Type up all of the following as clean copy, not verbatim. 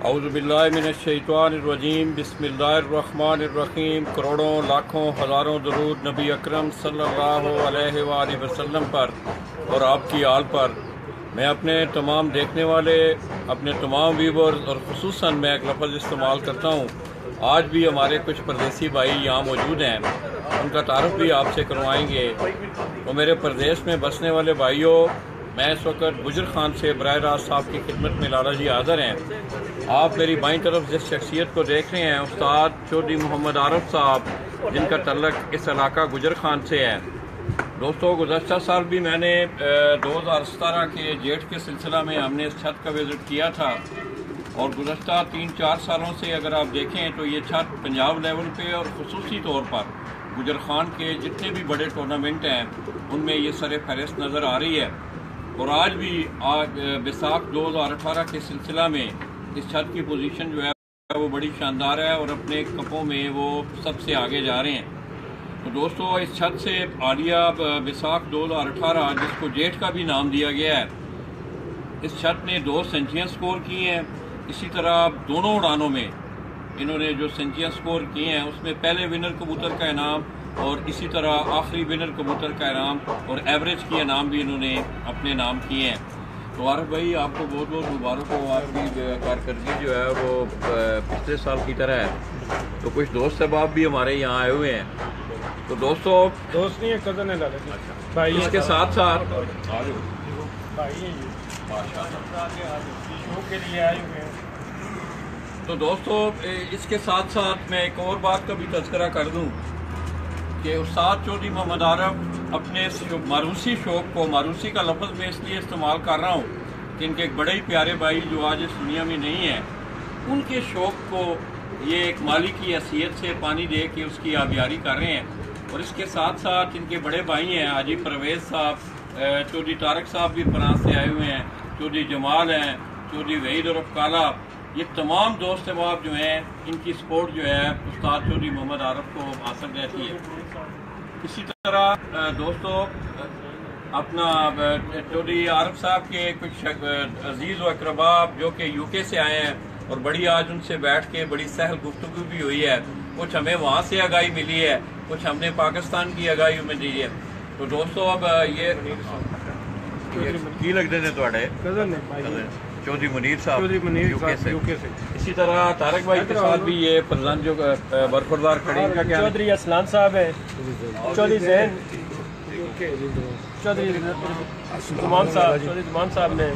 औज़ुबिल्लाहिमिनश्शैतानिर्रजीम बिस्मिल्लाहिर्रहमानिर्रहीम। करोड़ों लाखों हज़ारों दरूद नबी अकरम सल्लल्लाहु अलैहि वसल्लम पर और आपकी आल पर। मैं अपने तमाम देखने वाले, अपने तमाम व्यूवर्स और ख़ुसूसन मैं एक लफ्ज़ इस्तेमाल करता हूँ। आज भी हमारे कुछ परदेसी भाई यहाँ मौजूद हैं, उनका तारुफ भी आपसे करवाएंगे। तो मेरे प्रदेश में बसने वाले भाइयों, मैं इस वक्त गुजर खान से बराह रास्त साहब की खिदमत में लाला जी हाज़िर हैं। आप मेरी बाईं तरफ जिस शख्सियत को देख रहे हैं, उस्ताद चौधरी मोहम्मद आरफ साहब, जिनका तल्लक इस इलाका गुजर खान से है। दोस्तों, गुज़श्ता साल भी मैंने 2017 के जेठ के सिलसिला में हमने इस छत का विज़िट किया था, और गुज़श्ता 3-4 सालों से अगर आप देखें तो ये छत पंजाब लेवल पे और ख़ुसूसी तौर पर गुजर खान के जितने भी बड़े टूर्नामेंट हैं उनमें ये सर फहरिस्त नज़र आ रही है। और आज भी बैसाख 2018 के सिलसिला में इस छत की पोजीशन जो है वो बड़ी शानदार है और अपने कपों में वो सबसे आगे जा रहे हैं। तो दोस्तों, इस छत से आलिया बैसाख 2018, जिसको जेठ का भी नाम दिया गया है, इस छत ने 2 सेंचुरियाँ स्कोर की हैं। इसी तरह दोनों उड़ानों में इन्होंने जो सेंचुरियाँ स्कोर किए हैं उसमें पहले विनर कबूतर का इनाम और इसी तरह आखिरी विनर कबूतर का इनाम और एवरेज के इनाम भी इन्होंने अपने नाम किए हैं। तो आरफ भाई, आपको बहुत बहुत मुबारक हो। आपकी कारकर्दगी जो है वो पिछले साल की तरह है। तो कुछ दोस्त अहबाब भी हमारे यहाँ आए हुए हैं। तो दोस्तों, दोस्त नहीं है, कज़न है लाला भाई। इसके साथ साथ भाई है ये, शो के लिए आए हुए हैं। तो दोस्तों, इसके साथ साथ मैं एक और बात का भी तज़किरा कर दूं कि उस्ताद चौधरी मोहम्मद आरफ अपने मारूसी शौक़ को, मारूसी का लफ्ज़ मैं इसलिए इस्तेमाल कर रहा हूँ कि इनके एक बड़े ही प्यारे भाई जो आज इस दुनिया में नहीं है, उनके शौक़ को ये एक माली की हैसियत से पानी दे के उसकी आबियारी कर रहे हैं। और इसके साथ साथ इनके बड़े भाई हैं हाजी परवेज़ साहब, चौधरी तारक साहब भी फ्रांस से आए हुए हैं, चौधरी जमाल हैं, चौधरी वहीद और काला। ये तमाम दोस्त अहबाब जो हैं, इनकी सपोर्ट जो है उस्ताद चौधरी मोहम्मद आरफ को हासिल रहती है। इसी तरह दोस्तों, अपना चौधरी आरफ साहब के कुछ अजीज़ व अकरबा जो कि यूके से आए हैं, और बड़ी आज उनसे बैठ के बड़ी सहल गुफ्तगू भी हुई है। कुछ हमें वहाँ से आगाही मिली है, कुछ हमने पाकिस्तान की आगाही मिली है। तो दोस्तों, अब ये की लगते हैं थोड़े चौधरी मुनीर साहब यूके से। इसी तरह तारक भाई के साथ भी ये प्रधान जो बरखुरदार खड़े हैं, क्या चौधरी असलान साहब है, चौधरी जैन, चौधरी जुमान साहब ने,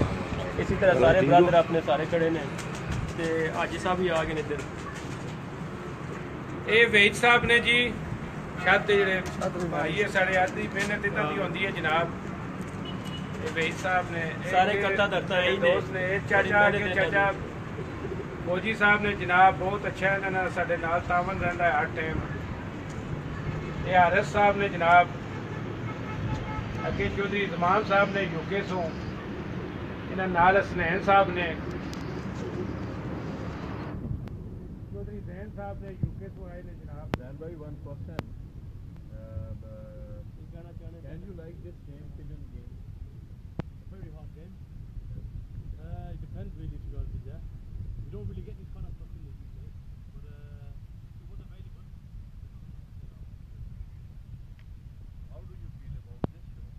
इसी तरह सारे ब्रदर अपने सारे खड़े ने। ते आजी साहब भी आ गए इधर। ये वेद साहब ने जी, छत जेडे भाई है साढ़े आदि मेहनत इतना दी होती है जनाब। वेद साहब ने सारे कत्ता धरता है दोस्त ने, चाचा फौजी साहब ने जनाब बहुत अच्छा है, साढ़े नाल तावन रहता है हर टाइम। ये हारिस साहब ने जनाब, अगे चौधरी जमान साहब ने यूके सो, इन्होंने नाल हसनैन साहब ने, चौधरी जैन साहब ने यूके सो आए ने जनाब। जैन भाई, one question, can you like this game, pigeon game? Very hard game. It depends really, to be honest with you. We don't really get this kind of stuff in the UK, but it was available. How do you feel about this show?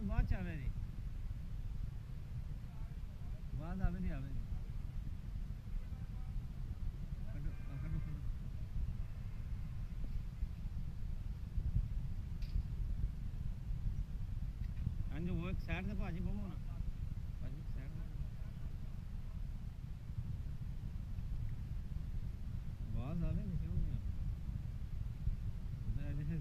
बात चाहे जी बात आवे नहीं कटो हाँ जी वो एक side से भाजी बमो ना भाजी साइड बात आवे नहीं क्यों नहीं जैसे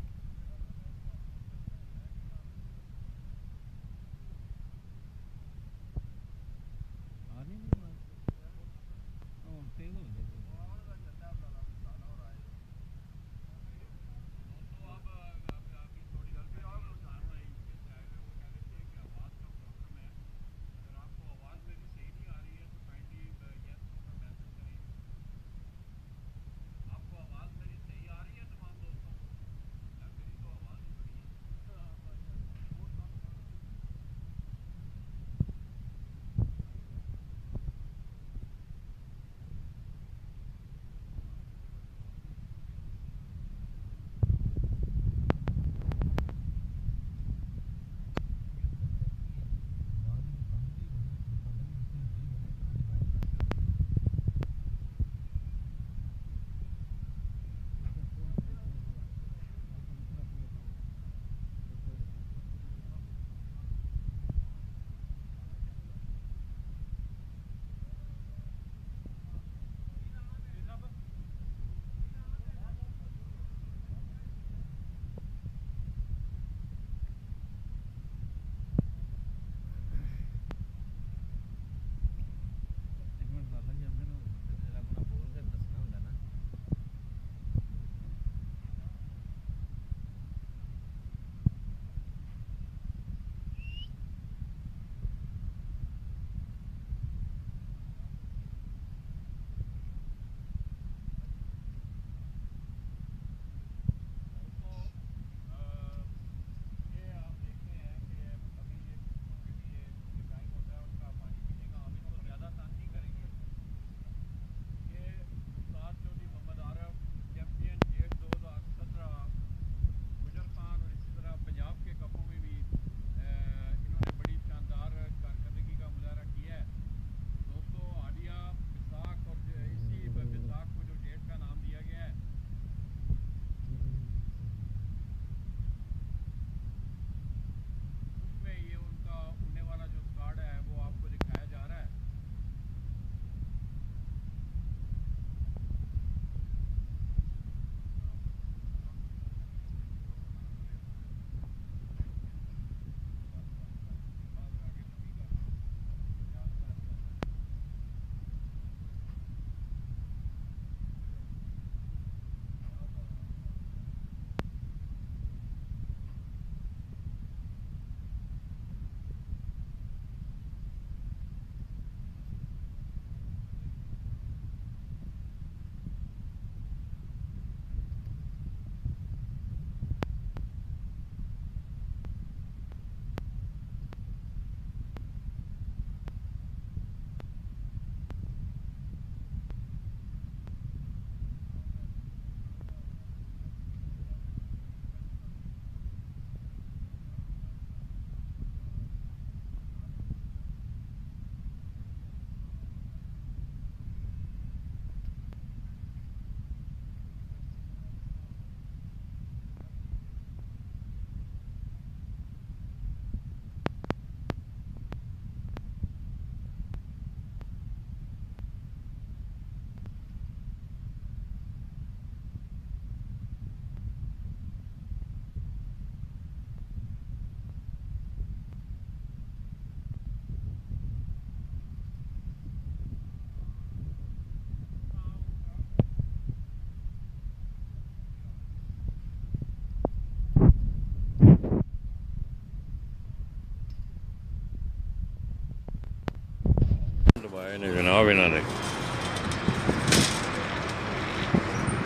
जनाब इन्होंने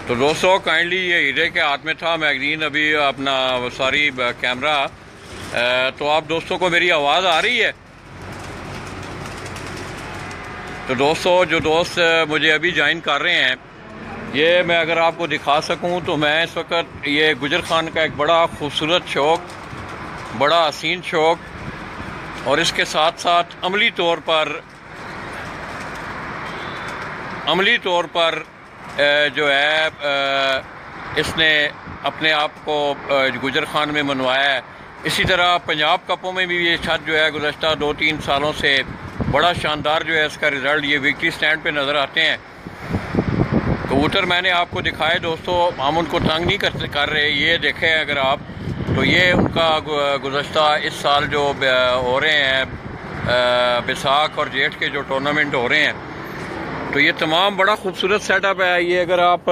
तो दोस्तों काइंडली ये हीरे के हाथ में था मैगजीन अभी अपना सारी कैमरा। तो आप दोस्तों को मेरी आवाज़ आ रही है? तो दोस्तों जो दोस्त मुझे अभी ज्वाइन कर रहे हैं, ये मैं अगर आपको दिखा सकूं तो मैं इस वक्त ये गुजर खान का एक बड़ा खूबसूरत चौक, बड़ा हसीन चौक और इसके साथ साथ अमली तौर पर जो है इसने अपने आप को गुजर खान में मनवाया है। इसी तरह पंजाब कपों में भी ये छत जो है गुज़श्ता 2-3 सालों से बड़ा शानदार जो है इसका रिज़ल्ट ये विक्ट्री स्टैंड पे नज़र आते हैं। कबूतर मैंने आपको दिखाए दोस्तों, हम उनको तंग नहीं कर रहे। ये देखें अगर आप, तो ये उनका गुज़श्ता इस साल जो हो रहे हैं बैसाख और जेठ के जो टूर्नामेंट हो रहे हैं, तो ये तमाम बड़ा खूबसूरत सेटअप है। ये अगर आप,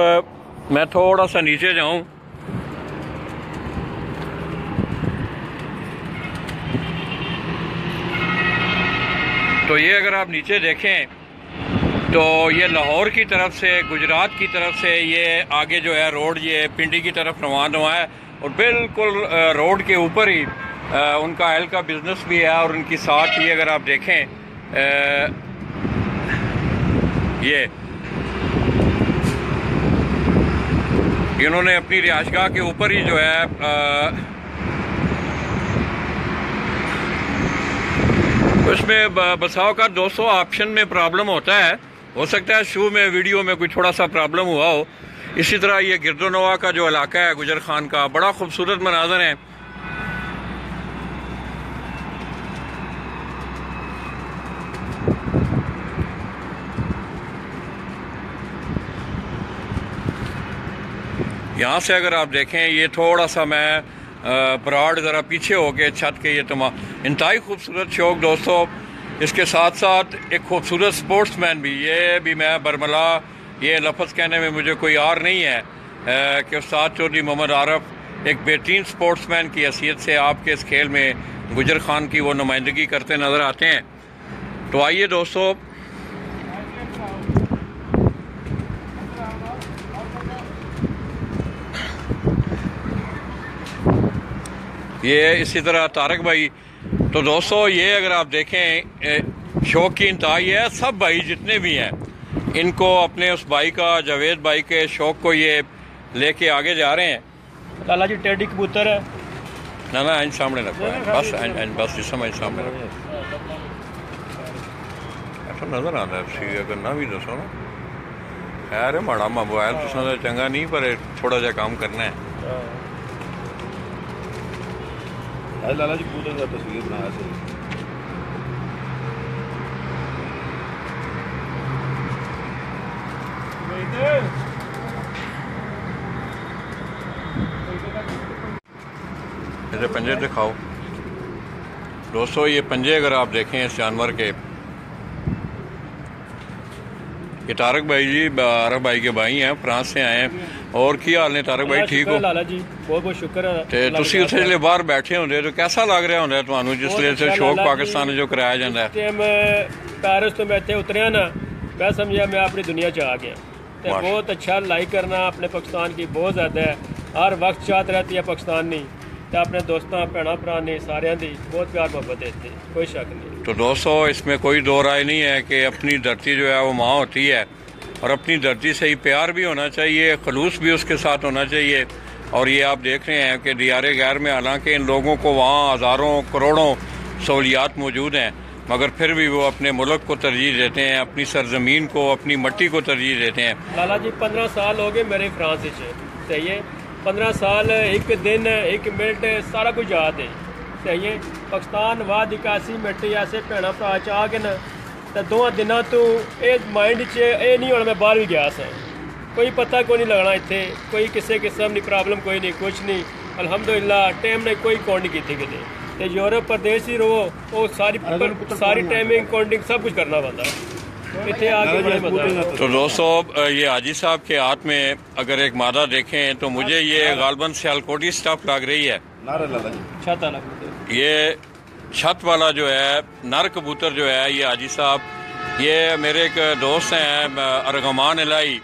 मैं थोड़ा सा नीचे जाऊं तो ये अगर आप नीचे देखें तो ये लाहौर की तरफ से, गुजरात की तरफ से ये आगे जो है रोड ये पिंडी की तरफ रवाना हुआ है और बिल्कुल रोड के ऊपर ही उनका अहल का बिजनेस भी है। और उनकी साथ ही अगर आप देखें ये इन्होंने अपनी रिहाइशगाह के ऊपर ही जो है उसमें बसाव का 200 ऑप्शन में प्रॉब्लम होता है। हो सकता है शुरू में वीडियो में कोई थोड़ा सा प्रॉब्लम हुआ हो। इसी तरह ये गिरदोनवा का जो इलाका है गुजर खान का, बड़ा खूबसूरत मनाजर है। यहाँ से अगर आप देखें, ये थोड़ा सा मैं ब्रॉड ज़रा पीछे हो के छत के, ये तमाम इंतहाई खूबसूरत शौक दोस्तों। इसके साथ साथ एक खूबसूरत स्पोर्ट्समैन भी, ये भी मैं बरमला, ये लफ्ज़ कहने में मुझे कोई और नहीं है कि उस्ताद चौधरी मोहम्मद आरफ एक बेहतरीन स्पोर्ट्समैन की हैसियत से आपके इस खेल में गुजर खान की वो नुमाइंदगी करते नज़र आते हैं। तो आइए दोस्तों, ये इसी तरह तारक भाई, तो दोस्तों ये अगर आप देखें शौक की इंतहाई है। सब भाई जितने भी हैं इनको अपने उस भाई का, जावेद भाई के शौक को ये लेके आगे जा रहे हैं। लाला जी टेडी कबूतर है ना इन सामने रखो, बस जिस समय सामने रखो, ऐसा नज़र आता है। अगर ना भी दसो ना, खैर है माड़ा मोबाइल तो चंगा नहीं, पर थोड़ा जा काम करना है। लाला जी कबूतर का तस्वीर बनाया सही। इसे पंजे दिखाओ दोस्तों। ये पंजे अगर आप देखें इस जानवर के, ये तारक भाई जी आरफ भाई के भाई हैं, फ्रांस से आए हैं। और की हाल ने तारक भाई, ठीक हो? लाला जी बहुत बहुत शुक्र है। ਤੇ ਤੁਸੀਂ ਉੱਥੇ ਜਿਹੜੇ ਬਾਹਰ ਬੈਠੇ ਹੁੰਦੇ ਹੋ, कैसा लग रहा ਹੁੰਦਾ ਤੁਹਾਨੂੰ ਜਿਸਲੇ ਤੇ ਸ਼ੌਕ ਪਾਕਿस्तान जो कराया जाता है? टाइम पेरिस तो मैं इतने उतरिया ना, मैं समझा मैं अपनी दुनिया च आ गया। तो बहुत अच्छा लाइक करना अपने पाकिस्तान की बहुत ज़्यादा है। हर वक्त चाहत रहती है पाकिस्तान नहीं, तो अपने दोस्तों भैन भरा ने सारिया की बहुत प्यार मोहब्बत देती, कोई शक नहीं। तो दोस्तों इसमें कोई दो राय नहीं है कि अपनी धरती जो है वो माँ होती है, और अपनी धरती से ही प्यार भी होना चाहिए, खलूस भी उसके साथ होना चाहिए। और ये आप देख रहे हैं कि दियारे गैर में हालांकि इन लोगों को वहाँ हज़ारों करोड़ों सहूलियात मौजूद हैं, मगर फिर भी वो अपने मुल्क को तरजीह देते हैं, अपनी सरजमीन को, अपनी मट्टी को तरजीह देते हैं। लाला जी 15 साल हो गए मेरे फ्रांस सही है। 15 साल एक दिन एक मिनट सारा कुछ याद है सही है। पाकिस्तान वाद 81 मिनट ऐसे भैन भरा च आ गए ना, तो 2 दिनों तो ये माइंड च ये नहीं होना मैं बाहर भी गया सा, कोई पता कोई नहीं लगना इतने, कोई किसी किस्म की प्रॉब्लम कोई नहीं, कुछ नहीं अल्हम्दुलिल्लाह। टाइम ने कोई काउंटिंग की कितने, तो यूरोप प्रदेश ही रहो वो सारी टाइमिंग काउंटिंग सब कुछ करना पड़ता है इतने आगे बड़े मजा। तो दोस्तों ये हाजी साहब के हाथ में अगर एक मादा देखें तो मुझे ये गालबन सियालकोटी स्टफ लग रही है। छत ये छत वाला जो है नर कबूतर जो है, ये हाजी साहब, ये मेरे एक दोस्त हैं अरगमान इलाई,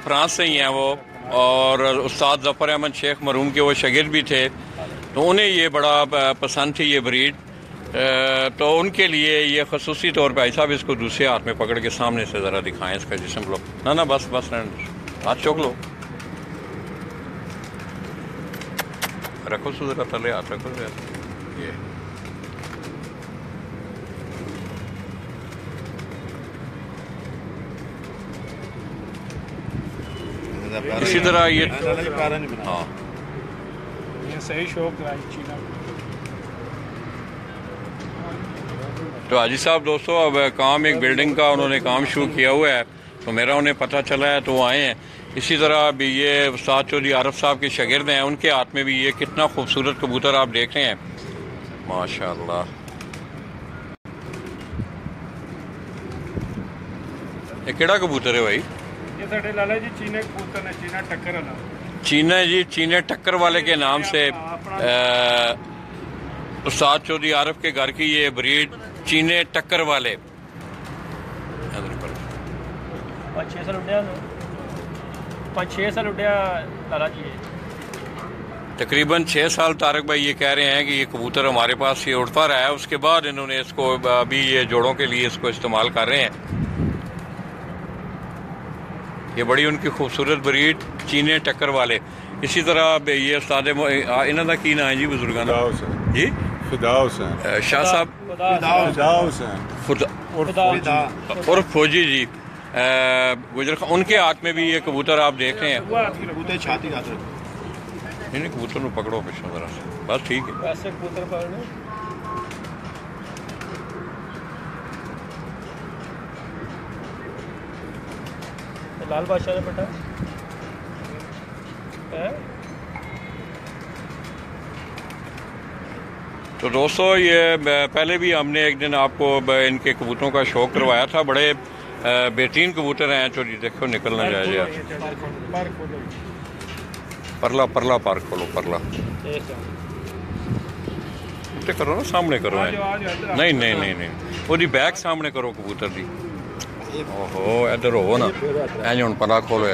फ्रांस से ही हैं वो, और उस्ताद ज़फ़र अहमद शेख मरूम के वो शागिर्द भी थे, तो उन्हें ये बड़ा पसंद थी ये ब्रीड। तो उनके लिए ये खसूसी तौर पे भाई साहब इसको दूसरे हाथ में पकड़ के सामने से ज़रा दिखाएं इसका जिस्म लो। ना बस हाथ चौक लो, रखो ज़रा तले हाथ रखो। ये था। इसी तरह ये लाला जी प्यारा नहीं बना। हाँ ये सही शौक था चीना। तो हाजी साहब दोस्तों अब काम एक बिल्डिंग का उन्होंने काम शुरू किया हुआ है, तो मेरा उन्हें पता चला है तो वो आए हैं। इसी तरह अभी ये उस्ताद चौधरी आरफ साहब के शागिर्द हैं, उनके हाथ में भी ये कितना खूबसूरत कबूतर आप देख रहे हैं माशाल्लाह। ये केड़ा कबूतर है भाई? ये साढ़े लाला जी चीने कबूतर ने, चीना टक्कर वाला। चीना जी, चीने टक्कर वाले के नाम से उस्ताद चौधरी आरफ के घर की ये ब्रीड चीने टक्कर वाले। 5-6 साल उड्या, 5-6 साल उड्या लाला जी। तकरीबन 6 साल तारक भाई ये कह रहे हैं कि ये कबूतर हमारे पास ये उड़ता रहा है, उसके बाद इन्होंने इसको अभी ये जोड़ों के लिए इसको इस्तेमाल कर रहे हैं। ये बड़ी उनकी खूबसूरत ब्रीड चीने टक्कर वाले। इसी तरह ये उस्ताद इन्हों का की नाम है जी बुजुर्गों का जी? फिदा हुसैन शाह साहब फिदा हुसैन और फौजी जी गुजर खान, उनके हाथ में भी ये कबूतर आप देख रहे हैं। कबूतर छाती हाथ रखो। नहीं कबूतर में पकड़ो पिछले जरा से, बस ठीक है। ऐसे कबूतर पकड़ने लाल बादशाह ने बेटा है। तो दोस्तों ये पहले भी हमने एक दिन आपको इनके कबूतरों का शौक करवाया था। बड़े बेहतरीन कबूतर हैं। चोरी देखो निकलना जाए यार। परला परला पार खोलो, परला करो ना, सामने करो। नहीं नहीं नहीं नहीं ਉਹਦੀ बैक सामने करो कबूतर दी। ओहो इधर हो ना, इंज हुण परला खोलो।